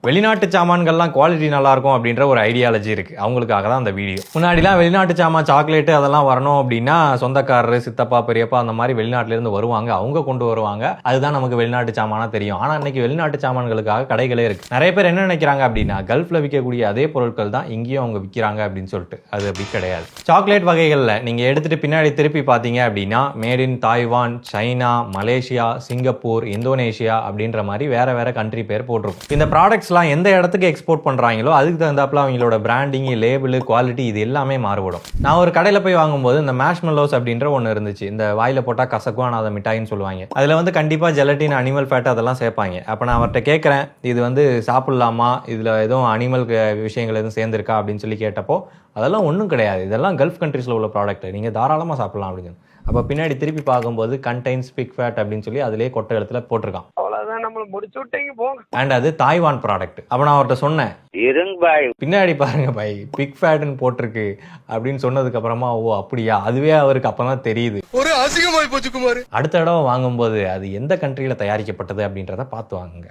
வெளிநாட்டு சாமான்கள்லாம் குவாலிட்டி நல்லா இருக்கும் அப்படின்ற ஒரு ஐடியாலஜி இருக்கு, அவங்களுக்காக தான் அந்த வீடியோ. முன்னாடிலாம் வெளிநாட்டு சாமான் சாக்லேட்டு அதெல்லாம் வரணும் அப்படின்னா சொந்தக்காரரு, சித்தப்பா, பெரியப்பா அந்த மாதிரி வெளிநாட்டுல இருந்து வருவாங்க, அவங்க கொண்டு வருவாங்க, அதுதான் நமக்கு வெளிநாட்டு சாமானா தெரியும். ஆனா இன்னைக்கு வெளிநாட்டு சாமான்களுக்காக கடைகளே இருக்கு. நிறைய பேர் என்ன நினைக்கிறாங்க அப்படின்னா கல்ஃப்ல விற்கக்கூடிய அதே பொருட்கள் தான் இங்கேயும் அவங்க விற்கிறாங்க அப்படின்னு சொல்லிட்டு. அது அப்படி கிடையாது. சாக்லேட் வகைகள்ல நீங்க எடுத்துட்டு பின்னாடி திருப்பி பார்த்தீங்க அப்படின்னா made in Taiwan, China, Malaysia, Singapore, Indonesia அப்படின்ற மாதிரி வேற வேற கண்ட்ரி பேர் போட்டிருக்கும். இந்த ப்ராடக்ட்ஸ் எந்த இடத்துக்கு எக்ஸ்போர்ட் பண்றாங்களோ அதுக்கு தகுந்தாப்புல அவங்களோட பிராண்டிங், லேபிள், குவாலிட்டி இது எல்லாமே மாறுபடும். நான் ஒரு கடையில போய் வாங்கும்போது இந்த மேஷ்மெல்லோஸ் அப்படின்ற ஒன்று இருந்துச்சு. இந்த வாயில போட்டா கசக்கும் அதை மிட்டாயின்னு சொல்லுவாங்க. அதுல கண்டிப்பா ஜெலட்டின், அனிமல் ஃபேட் அதெல்லாம் சேர்ப்பாங்க. அப்ப நான் அவர்கிட்ட கேட்கறேன், இது சாப்பிடலாமா, இதுல எதுவும் அனிமல் விஷயங்கள் எதுவும் சேர்ந்திருக்கா அப்படின்னு சொல்லி கேட்டப்போ அதெல்லாம் ஒன்றும் கிடையாது, இதெல்லாம் கல்ஃப் கண்ட்ரீஸ்ல உள்ள ப்ராடக்ட், நீங்க தாராளமா சாப்பிடலாம் அப்படின்னு. அப்ப பின்னாடி திருப்பி பார்க்கும்போது கண்டைன்ஸ் பிக் ஃபேட் அப்படின்னு சொல்லி அதிலே கொட்டை எழுத்துல போட்டிருக்கான். அண்ட் அது தாய்வான் ப்ராடக்ட். அப்ப நான் அவர்கிட்ட சொன்னேன், பின்னாடி பாருங்க பாய் பிக் ஃபேட்னு போட்டிருக்கு அப்படின்னு சொன்னதுக்கு அப்புறமா ஓ அப்படியா, அதுவே அவருக்கு அப்பதான் தெரியுது. ஒரு அசிங்கமாய் போச்சு குமார். அடுத்த தடவை வாங்கும்போது அது எந்த கண்ட்ரியில தயாரிக்கப்பட்டது அப்படின்றத பார்த்து வாங்குங்க.